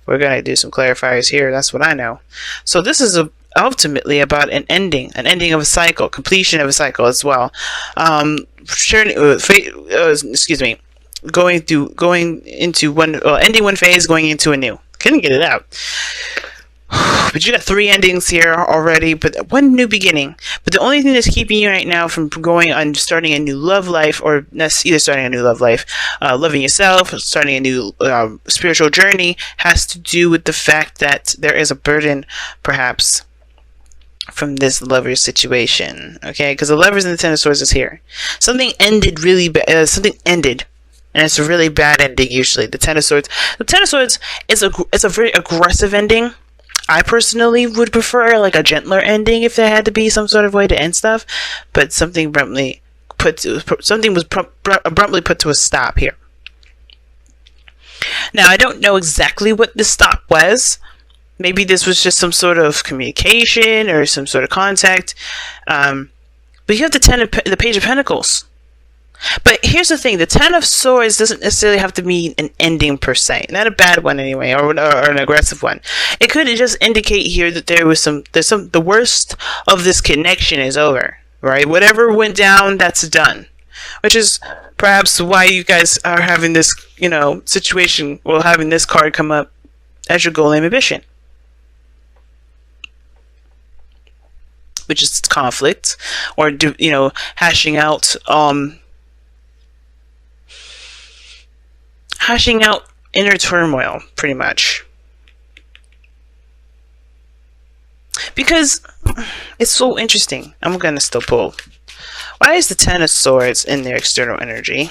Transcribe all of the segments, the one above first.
We're going to do some clarifiers here. That's what I know. So this is ultimately about an ending of a cycle, completion of a cycle as well. Excuse me. Ending one phase, going into a new. Couldn't get it out. But you got 3 endings here already, but one new beginning. But the only thing that's keeping you right now from going on starting a new love life, or either starting a new love life, loving yourself, starting a new spiritual journey, has to do with the fact that there is a burden, perhaps, from this lover situation. Okay, because the Lovers and the Ten of Swords is here. Something ended really bad. Something ended. And it's a really bad ending usually. The Ten of Swords. The Ten of Swords is a very aggressive ending. I personally would prefer like a gentler ending if there had to be some sort of way to end stuff, but something was abruptly put to a stop here. Now I don't know exactly what the stop was. Maybe this was just some sort of communication or some sort of contact. But you have the Page of Pentacles. But here's the thing, the Ten of Swords doesn't necessarily have to mean an ending per se. Not a bad one anyway, or an aggressive one. It could just indicate here that the worst of this connection is over, right? Whatever went down, that's done. Which is perhaps why you guys are having this, situation, well, having this card come up as your goal and ambition. Which is conflict, or, hashing out inner turmoil, pretty much. Because it's so interesting. I'm going to still pull. Why is the Ten of Swords in their external energy?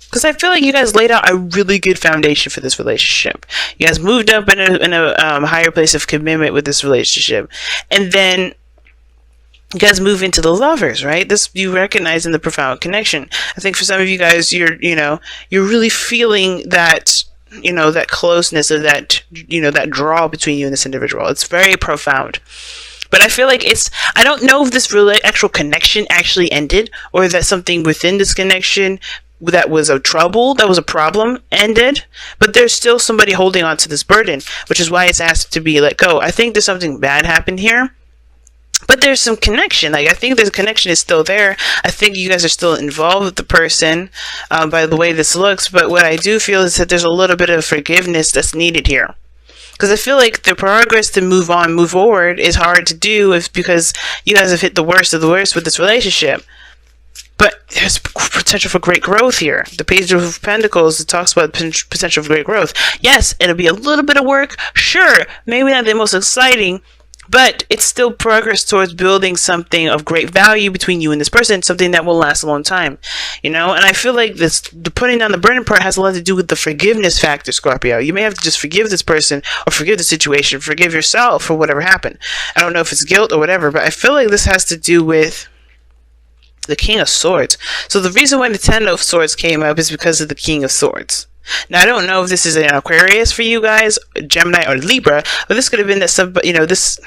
Because I feel like you guys laid out a really good foundation for this relationship. You guys moved up in a higher place of commitment with this relationship. And then you guys move into the Lovers, right? This you recognize in the profound connection. I think for some of you guys, you're really feeling that, that closeness, or that, that draw between you and this individual. It's very profound. But I feel like I don't know if this actual connection actually ended, or that something within this connection that was a problem ended, but there's still somebody holding on to this burden, which is why it's asked to be let go. I think there's something bad happened here. But there's some connection. I think the connection is still there. I think you guys are still involved with the person by the way this looks. But what I do feel is that there's a little bit of forgiveness that's needed here. Because I feel like the progress to move forward is hard to do because you guys have hit the worst of the worst with this relationship. But there's potential for great growth here. The Page of Pentacles, it talks about potential for great growth. Yes, it'll be a little bit of work. Sure, maybe not the most exciting, but it's still progress towards building something of great value between you and this person, something that will last a long time, And I feel like the putting down the burden part has a lot to do with the forgiveness factor, Scorpio. You may have to just forgive this person, or forgive the situation, forgive yourself for whatever happened. I don't know if it's guilt or whatever, but I feel like this has to do with the King of Swords. So the reason why the Ten of Swords came up is because of the King of Swords. Now, I don't know if this is an Aquarius for you guys, Gemini, or Libra, but this could have been that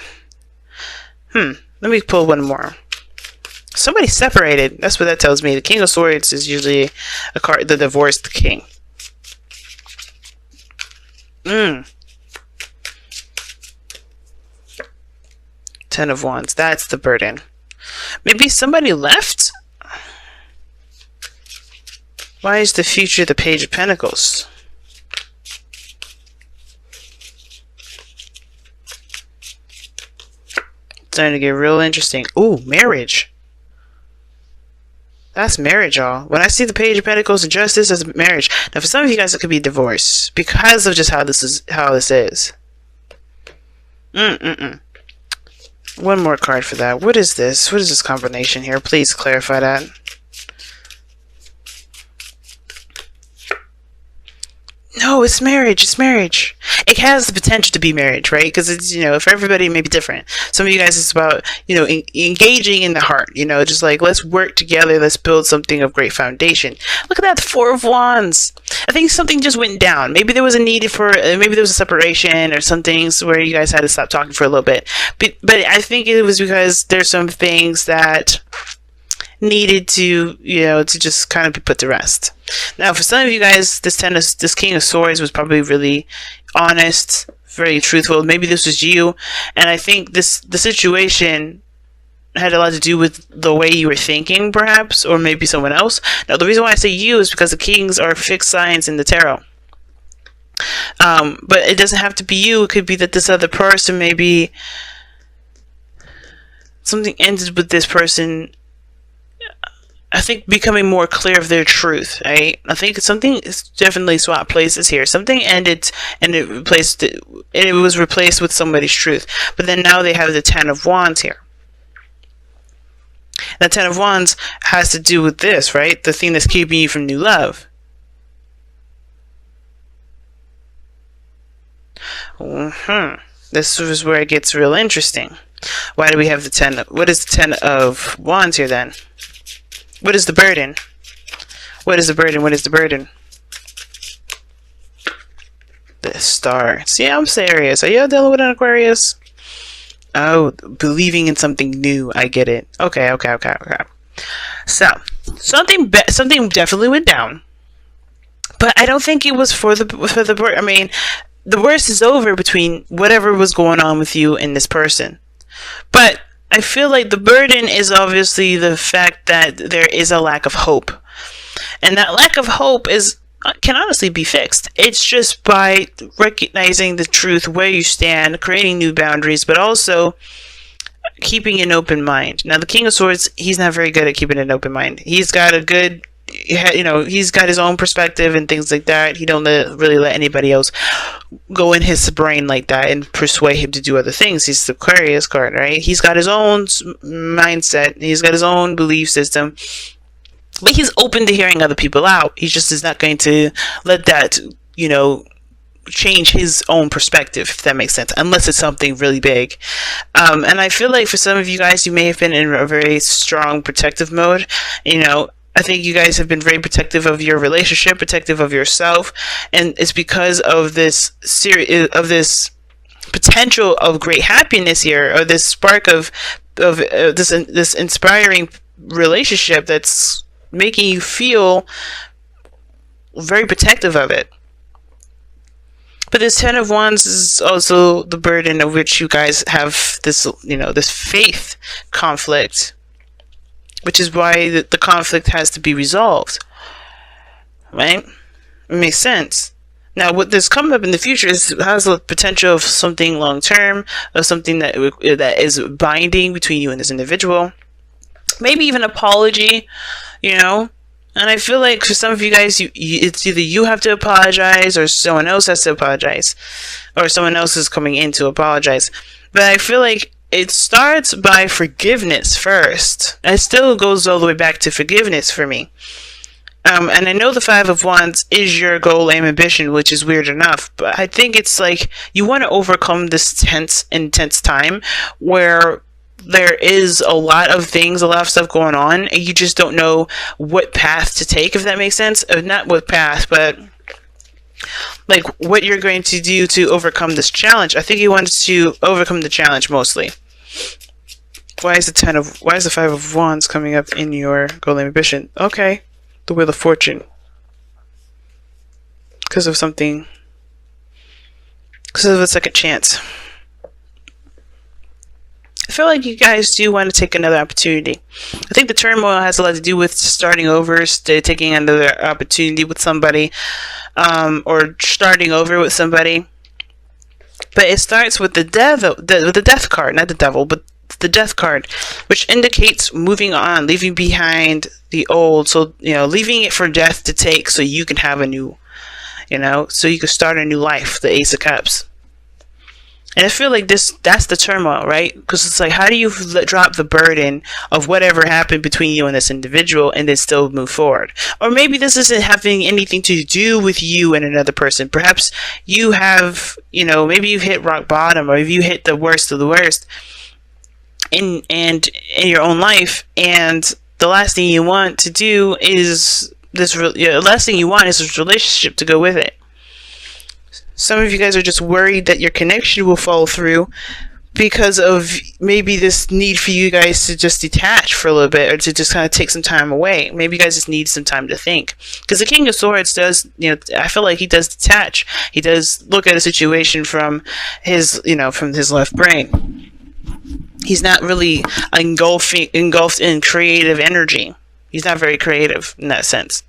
let me pull one more. Somebody separated. That's what that tells me. The King of Swords is usually a card, the divorced king. Ten of Wands. That's the burden. Maybe somebody left? Why is the future the Page of Pentacles? It's starting to get real interesting. Ooh, marriage. That's marriage, y'all. When I see the Page of Pentacles and Justice, that's marriage. Now, for some of you guys, it could be divorce because of just how this is. One more card for that. What is this? What is this combination here? Please clarify that. No, it's marriage. It's marriage. It has the potential to be marriage, right? Because it's, for everybody, it may be different. Some of you guys, it's about, engaging in the heart, just like, let's work together. Let's build something of great foundation. Look at that, the Four of Wands. I think something just went down. Maybe there was a need maybe there was a separation or some things where you guys had to stop talking for a little bit. But I think it was because there's some things that needed to, to just kind of be put to rest. Now, for some of you guys, this King of Swords was probably really honest, very truthful. Maybe this was you, and I think the situation had a lot to do with the way you were thinking, perhaps, or maybe someone else. Now, the reason why I say you is because the kings are fixed signs in the tarot. But it doesn't have to be you. It could be that this other person, maybe something ended with this person, I think, becoming more clear of their truth, right? I think something is definitely swapped places here. Something ended and it was replaced with somebody's truth. But then now they have the Ten of Wands here. The Ten of Wands has to do with this, right? The thing that's keeping you from new love. This is where it gets real interesting. Why do we have the 10? What is the 10 of Wands here then? What is the burden? What is the burden? What is the burden? The Star. See, I'm serious. Are you dealing with an Aquarius? Oh, believing in something new. I get it. Okay. So, something definitely went down. But I don't think it was for the I mean, the worst is over between whatever was going on with you and this person. But I feel like the burden is obviously the fact that there is a lack of hope. And that lack of hope can honestly be fixed. It's just by recognizing the truth, where you stand, creating new boundaries, but also keeping an open mind. Now, the King of Swords, he's not very good at keeping an open mind. He's got he's got his own perspective and things like that. He don't really let anybody else go in his brain like that and persuade him to do other things. He's the Aquarius card, right? He's got his own mindset. He's got his own belief system. But he's open to hearing other people out. He just is not going to let that, change his own perspective, if that makes sense, unless it's something really big. And I feel like for some of you guys, you may have been in a very strong protective mode. I think you guys have been very protective of your relationship, protective of yourself, and it's because of this potential of great happiness here, or this spark of this inspiring relationship that's making you feel very protective of it. But this Ten of Wands is also the burden of which you guys have this, this faith conflict, which is why the conflict has to be resolved, right? It makes sense. Now, what this coming up in the future has the potential of something long term, of something that is binding between you and this individual. Maybe even apology, And I feel like for some of you guys, it's either you have to apologize or someone else has to apologize, or someone else is coming in to apologize. But I feel like it starts by forgiveness first. It still goes all the way back to forgiveness for me. And I know the Five of Wands is your goal, aim, ambition, which is weird enough. But I think it's like you want to overcome this intense time where there is a lot of stuff going on, and you just don't know what path to take, if that makes sense. Not what path, but like what you're going to do to overcome this challenge. I think you want to overcome the challenge mostly. Why is the Five of Wands coming up in your goal, aim, ambition? Okay, the Wheel of Fortune. Because of a second chance. I feel like you guys do want to take another opportunity. I think the turmoil has a lot to do with starting over, taking another opportunity with somebody, or starting over with somebody. But it starts with the death card, not the devil, but the death card, which indicates moving on, leaving behind the old. So, leaving it for death to take so you can have a new, so you can start a new life, the Ace of Cups. And I feel like that's the turmoil, right? Because it's like, how do you drop the burden of whatever happened between you and this individual and then still move forward? Or maybe this isn't having anything to do with you and another person. Perhaps you have, maybe you've hit rock bottom, or if you hit the worst of the worst in your own life, and the last thing you want to do is this relationship to go with it. Some of you guys are just worried that your connection will fall through, because of maybe this need for you guys to just detach for a little bit, or to just kind of take some time away. Maybe you guys just need some time to think, because the King of Swords does, I feel like he does detach. He does look at a situation from his, from his left brain. He's not really engulfed in creative energy. He's not very creative in that sense.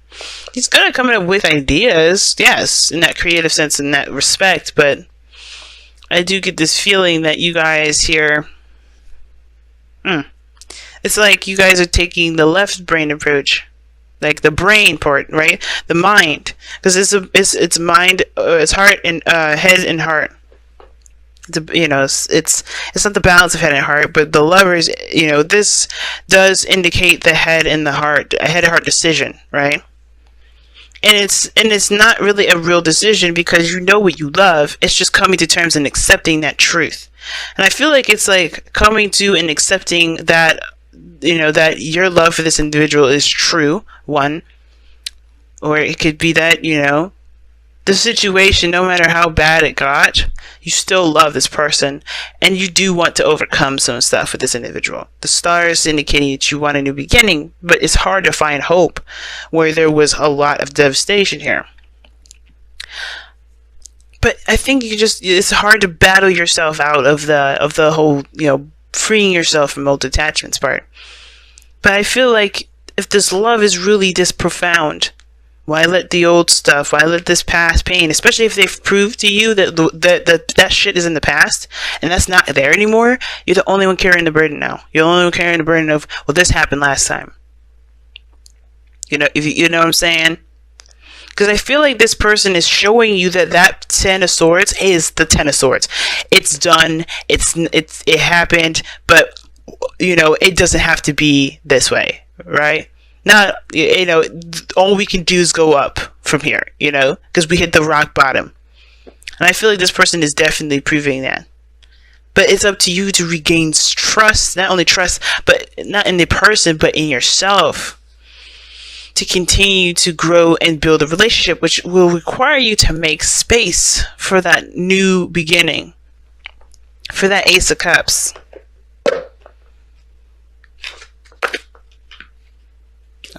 He's good at coming up with ideas, yes, in that creative sense, in that respect, but I do get this feeling that you guys here, it's like you guys are taking the left brain approach, like the brain part, right? The mind, because it's mind, it's heart and head and heart. It's not the balance of head and heart, but the levers. This does indicate the head and the heart, a head and heart decision, right? And it's not really a real decision, because you know what you love. It's just coming to terms and accepting that truth. And I feel like it's like coming to and accepting that, that your love for this individual is true, one. Or it could be that, the situation, no matter how bad it got, you still love this person, and you do want to overcome some stuff with this individual. The stars indicating that you want a new beginning, but it's hard to find hope where there was a lot of devastation here. But I think it's hard to battle yourself out of the whole, freeing yourself from old attachments part. But I feel like if this love is really this profound, why let the old stuff, why let this past pain, especially if they've proved to you that shit is in the past and that's not there anymore? You're the only one carrying the burden now. You're the only one carrying the burden of, well, this happened last time. If you know what I'm saying? Because I feel like this person is showing you that Ten of Swords is the Ten of Swords. It's done. It happened, but it doesn't have to be this way, right? Not, all we can do is go up from here, because we hit the rock bottom. And I feel like this person is definitely proving that. But it's up to you to regain trust, not only trust, but not in the person, but in yourself, to continue to grow and build a relationship, which will require you to make space for that new beginning, for that Ace of Cups.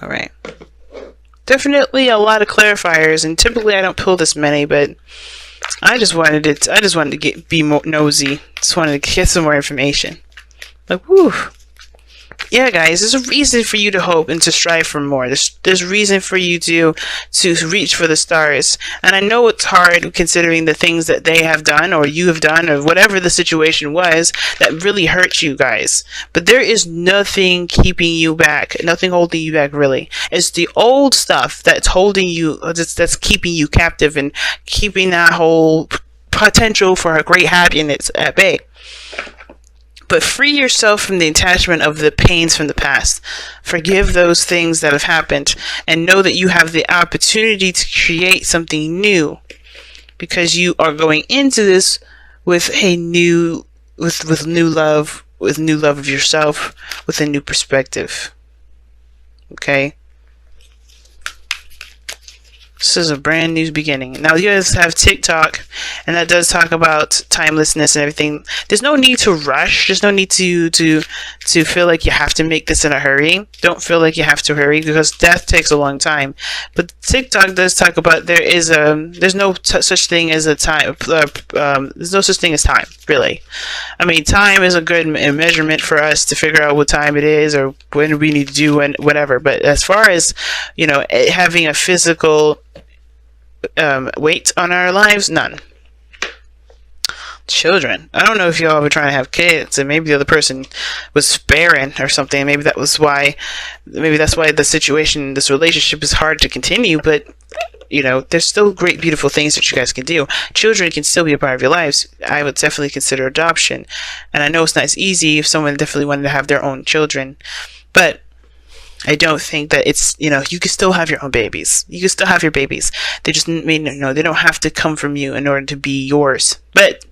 All right. Definitely a lot of clarifiers, and typically I don't pull this many, but I just wanted to be more nosy. Just wanted to get some more information. Like, whew. Yeah, guys, there's a reason for you to hope and to strive for more. There's reason for you to reach for the stars. And I know it's hard, considering the things that they have done, or you have done, or whatever the situation was that really hurt you guys. But there is nothing keeping you back, nothing holding you back, really. It's the old stuff that's holding you, that's keeping you captive and keeping that whole potential for a great happiness at bay. But free yourself from the attachment of the pains from the past. Forgive those things that have happened, and know that you have the opportunity to create something new, because you are going into this with new love of yourself, with a new perspective. Okay? This is a brand new beginning. Now, you guys have TikTok, and that does talk about timelessness and everything. There's no need to rush. There's no need to feel like you have to make this in a hurry. Don't feel like you have to hurry, because death takes a long time. But TikTok does talk about there's no such thing as a time. There's no such thing as time, really. I mean, time is a good measurement for us to figure out what time it is, or when we need to do and whatever. But as far as having a physical weight on our lives, none. Children, I don't know if y'all were trying to have kids, and maybe the other person was barren or something. Maybe that's why the situation, this relationship, is hard to continue. But there's still great, beautiful things that you guys can do. Children can still be a part of your lives. I would definitely consider adoption, and I know it's not as easy if someone definitely wanted to have their own children, but I don't think that it's, you can still have your own babies. You can still have your babies. They just they don't have to come from you in order to be yours. But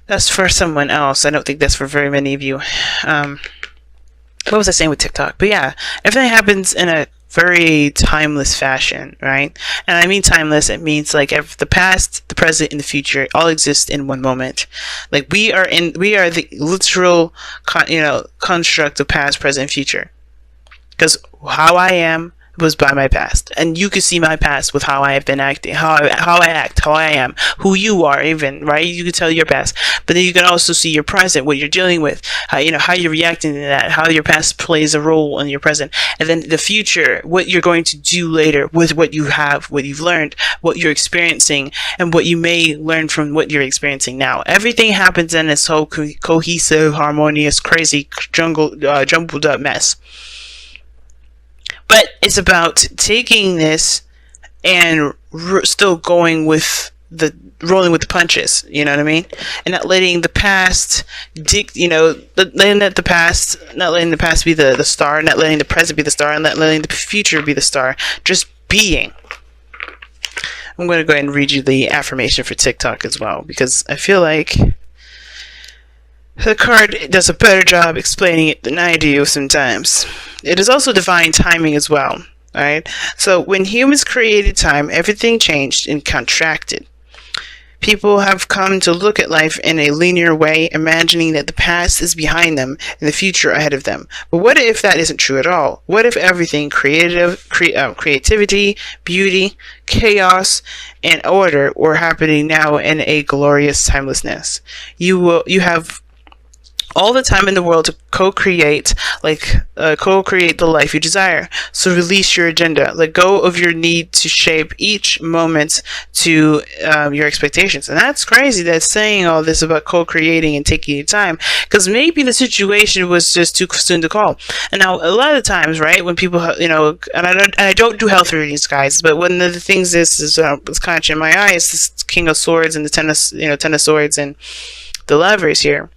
that's for someone else. I don't think that's for very many of you. What was I saying with TikTok? But yeah, everything happens very timeless fashion, right? And I mean timeless, it means like the past, the present, and the future all exist in one moment. Like we are the literal construct of past, present, and future. Because how I am was by my past, and you can see my past with how I have been acting, how I act, how I am, who you are, even, right? You can tell your past, but then you can also see your present, what you're dealing with, how you're reacting to that, how your past plays a role in your present, and then the future, what you're going to do later with what you have, what you've learned, what you're experiencing, and what you may learn from what you're experiencing now. Everything happens in this whole cohesive, harmonious, crazy, jumbled up mess. But it's about taking this and still rolling with the punches. You know what I mean? And not letting the past not letting the past be the star, not letting the present be the star, and not letting the future be the star. Just being. I'm going to go ahead and read you the affirmation for TikTok as well, because I feel like the card does a better job explaining it than I do sometimes. It is also divine timing as well. Alright? So when humans created time, everything changed and contracted. People have come to look at life in a linear way, imagining that the past is behind them and the future ahead of them. But what if that isn't true at all? What if everything, creativity, beauty, chaos, and order were happening now in a glorious timelessness? You have all the time in the world to co-create the life you desire. So release your agenda. Let go of your need to shape each moment to your expectations. And that's crazy that's saying all this about co-creating and taking your time, because maybe the situation was just too soon to call. And now a lot of times, right, when people, and I don't do health readings, guys, but one of the things is kind of in my eye is this King of Swords and the Ten of Swords and the Lovers here.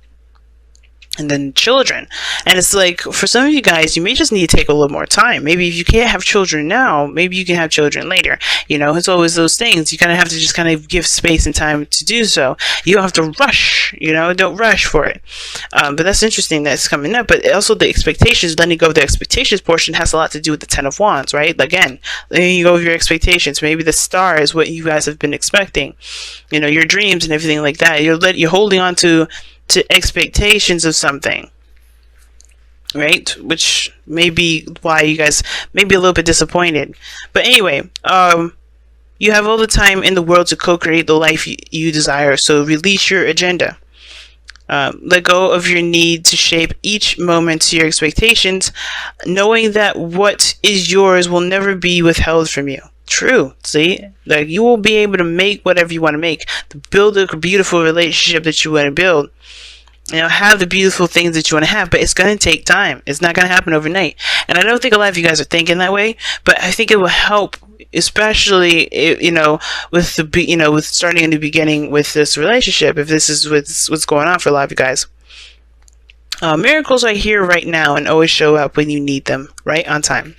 And then children. And it's like, for some of you guys, you may just need to take a little more time. Maybe if you can't have children now, maybe you can have children later. It's always those things. You kind of have to just kind of give space and time to do so. You don't have to rush, don't rush for it. But that's interesting that's coming up. But also the expectations, letting go of the expectations portion has a lot to do with the Ten of Wands, right? Again, letting go of your expectations. Maybe the star is what you guys have been expecting. Your dreams and everything like that. You're holding on to expectations of something, right? Which may be why you guys may be a little bit disappointed. But anyway, you have all the time in the world to co-create the life you desire. So release your agenda. Let go of your need to shape each moment to your expectations, knowing that what is yours will never be withheld from you. True. See, like you will be able to make whatever you want to make, to build a beautiful relationship that you want to build, have the beautiful things that you want to have, but it's going to take time. It's not going to happen overnight. And I don't think a lot of you guys are thinking that way, but I think it will help, especially, with starting in the beginning with this relationship, if this is what's going on for a lot of you guys. Miracles are here right now and always show up when you need them, right on time.